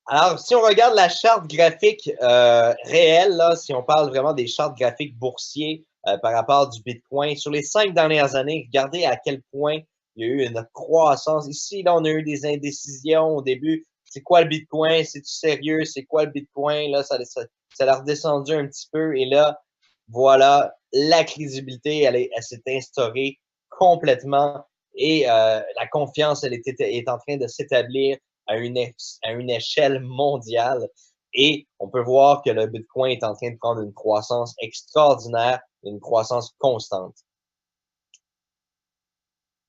Alors, si on regarde la charte graphique réelle, là, si on parle vraiment des chartes graphiques boursiers par rapport du Bitcoin, sur les 5 dernières années, regardez à quel point il y a eu une croissance. Ici, là, on a eu des indécisions au début. C'est quoi le Bitcoin? C'est-tu sérieux? C'est quoi le Bitcoin? Là, ça a redescendu un petit peu. Et là, voilà, la crédibilité, elle s'est instaurée complètement. Et la confiance, est en train de s'établir à une échelle mondiale. Et on peut voir que le Bitcoin est en train de prendre une croissance extraordinaire, une croissance constante.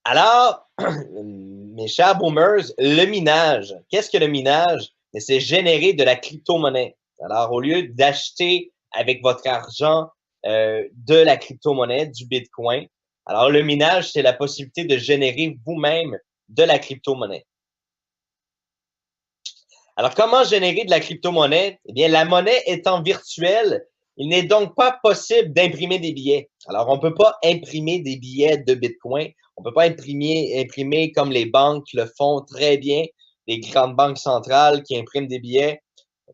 Alors, mes chers boomers, le minage. Qu'est-ce que le minage? C'est générer de la crypto-monnaie. Alors, au lieu d'acheter avec votre argent de la crypto-monnaie, du Bitcoin, alors le minage, c'est la possibilité de générer vous-même de la crypto-monnaie. Alors, comment générer de la crypto-monnaie? Eh bien, la monnaie étant virtuelle, il n'est donc pas possible d'imprimer des billets. Alors, on ne peut pas imprimer des billets de Bitcoin. On ne peut pas imprimer comme les banques le font très bien, les grandes banques centrales qui impriment des billets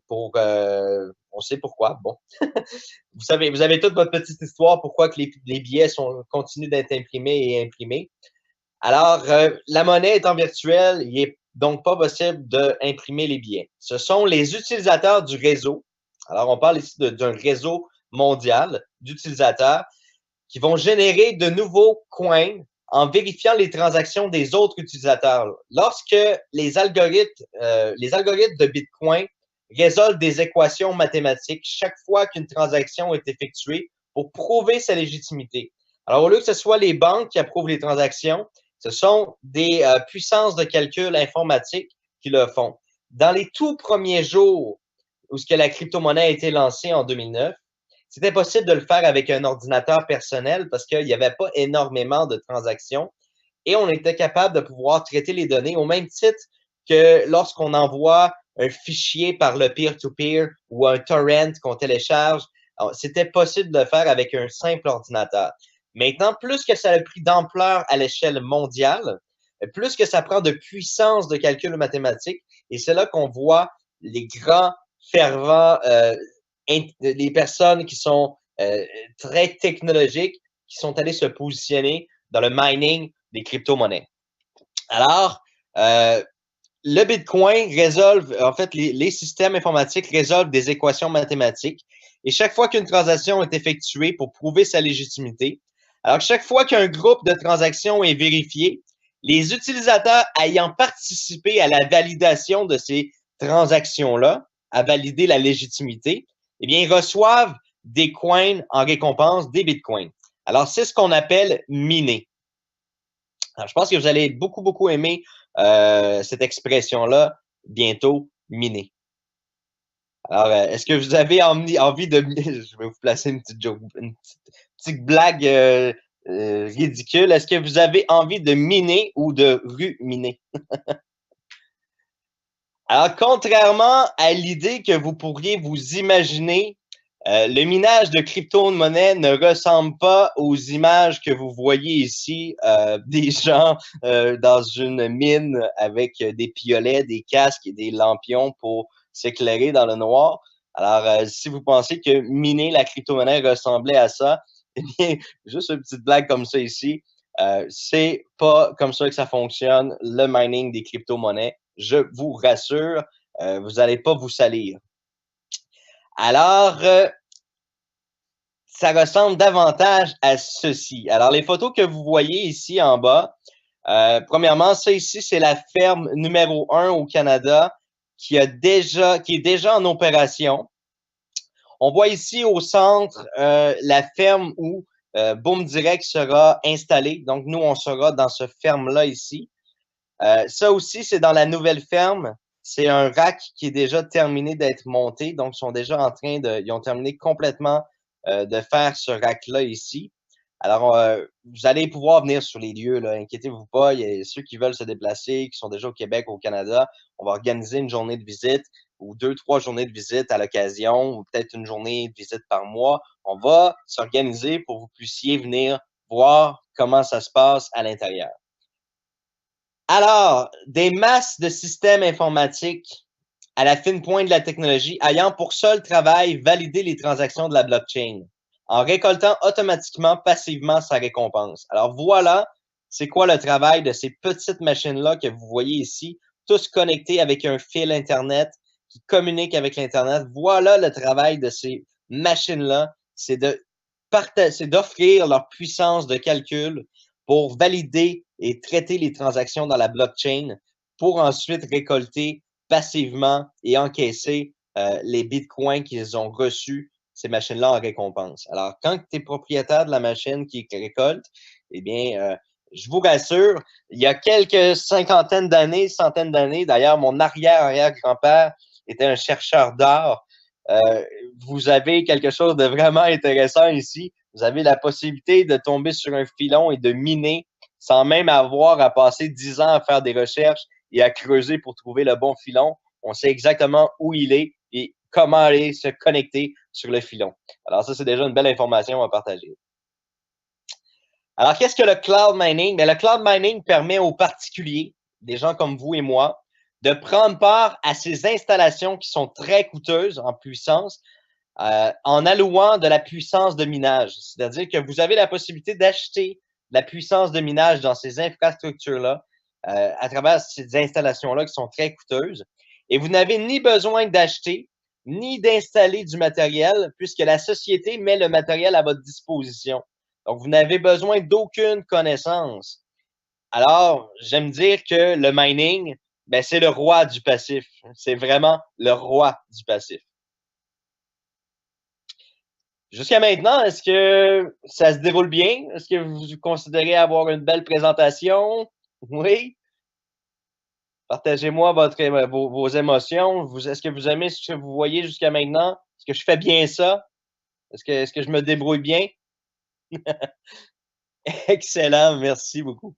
pour, on sait pourquoi. Bon, vous avez toute votre petite histoire pourquoi que les billets continuent d'être imprimés et imprimés. Alors, la monnaie étant virtuelle, il est donc pas possible d'imprimer les billets. Ce sont les utilisateurs du réseau. Alors, on parle ici d'un réseau mondial d'utilisateurs qui vont générer de nouveaux coins en vérifiant les transactions des autres utilisateurs. Lorsque les algorithmes de Bitcoin résolvent des équations mathématiques chaque fois qu'une transaction est effectuée pour prouver sa légitimité. Alors, au lieu que ce soit les banques qui approuvent les transactions, ce sont des puissances de calcul informatique qui le font. Dans les tout premiers jours où ce que la crypto-monnaie a été lancée en 2009, c'était possible de le faire avec un ordinateur personnel parce qu'il n'y avait pas énormément de transactions et on était capable de pouvoir traiter les données au même titre que lorsqu'on envoie un fichier par le peer-to-peer ou un torrent qu'on télécharge. C'était possible de le faire avec un simple ordinateur. Maintenant, plus que ça a pris d'ampleur à l'échelle mondiale, plus que ça prend de puissance de calcul mathématique, et c'est là qu'on voit les grands fervents, les personnes qui sont très technologiques, qui sont allées se positionner dans le mining des crypto-monnaies. Alors, le Bitcoin résolve, en fait, les systèmes informatiques résolvent des équations mathématiques. Et chaque fois qu'une transaction est effectuée pour prouver sa légitimité, alors chaque fois qu'un groupe de transactions est vérifié, les utilisateurs ayant participé à la validation de ces transactions-là, à valider la légitimité, eh bien, ils reçoivent des coins en récompense, des bitcoins. Alors, c'est ce qu'on appelle miner. Alors, je pense que vous allez beaucoup, beaucoup aimer cette expression-là, bientôt, miner. Alors, est-ce que vous avez envie de... Je vais vous placer une petite joke, une petite blague ridicule. Est-ce que vous avez envie de miner ou de ruminer? Alors, contrairement à l'idée que vous pourriez vous imaginer, le minage de crypto-monnaie ne ressemble pas aux images que vous voyez ici, des gens dans une mine avec des piolets, des casques et des lampions pour s'éclairer dans le noir. Alors, si vous pensez que miner la crypto-monnaie ressemblait à ça, eh bien, juste une petite blague comme ça ici, c'est pas comme ça que ça fonctionne, le mining des crypto-monnaies. Je vous rassure, vous n'allez pas vous salir. Alors, ça ressemble davantage à ceci. Alors, les photos que vous voyez ici en bas, premièrement, ça ici, c'est la ferme numéro 1 au Canada qui est déjà en opération. On voit ici au centre la ferme où Boom Direct sera installé. Donc, nous, on sera dans ce ferme-là ici. Ça aussi, c'est dans la nouvelle ferme. C'est un rack qui est déjà terminé d'être monté. Donc, ils ont terminé complètement de faire ce rack-là ici. Alors, vous allez pouvoir venir sur les lieux, là, inquiétez-vous pas. Il y a ceux qui veulent se déplacer, qui sont déjà au Québec, au Canada. On va organiser une journée de visite ou 2, 3 journées de visite à l'occasion, ou peut-être une journée de visite par mois. On va s'organiser pour que vous puissiez venir voir comment ça se passe à l'intérieur. Alors, des masses de systèmes informatiques à la fine pointe de la technologie, ayant pour seul travail valider les transactions de la blockchain, en récoltant automatiquement, passivement sa récompense. Alors voilà, c'est quoi le travail de ces petites machines-là que vous voyez ici, tous connectés avec un fil Internet qui communique avec l'Internet. Voilà le travail de ces machines-là, c'est d'offrir leur puissance de calcul pour valider et traiter les transactions dans la blockchain pour ensuite récolter passivement et encaisser les bitcoins qu'ils ont reçus, ces machines-là, en récompense. Alors, quand tu es propriétaire de la machine qui récolte, eh bien, je vous rassure, il y a quelques cinquantaines d'années, centaines d'années, d'ailleurs, mon arrière-arrière-grand-père était un chercheur d'or. Vous avez quelque chose de vraiment intéressant ici. Vous avez la possibilité de tomber sur un filon et de miner sans même avoir à passer 10 ans à faire des recherches et à creuser pour trouver le bon filon. On sait exactement où il est et comment aller se connecter sur le filon. Alors ça, c'est déjà une belle information à partager. Alors, qu'est-ce que le cloud mining? Bien, le cloud mining permet aux particuliers, des gens comme vous et moi, de prendre part à ces installations qui sont très coûteuses en puissance, en allouant de la puissance de minage. C'est-à-dire que vous avez la possibilité d'acheter de la puissance de minage dans ces infrastructures-là, à travers ces installations-là qui sont très coûteuses. Et vous n'avez ni besoin d'acheter, ni d'installer du matériel, puisque la société met le matériel à votre disposition. Donc, vous n'avez besoin d'aucune connaissance. Alors, j'aime dire que le mining, ben, c'est le roi du passif. C'est vraiment le roi du passif. Jusqu'à maintenant, est-ce que ça se déroule bien? Est-ce que vous considérez avoir une belle présentation? Oui? Partagez-moi vos émotions. Est-ce que vous aimez ce que vous voyez jusqu'à maintenant? Est-ce que je fais bien ça? Est-ce que je me débrouille bien? Excellent, merci beaucoup.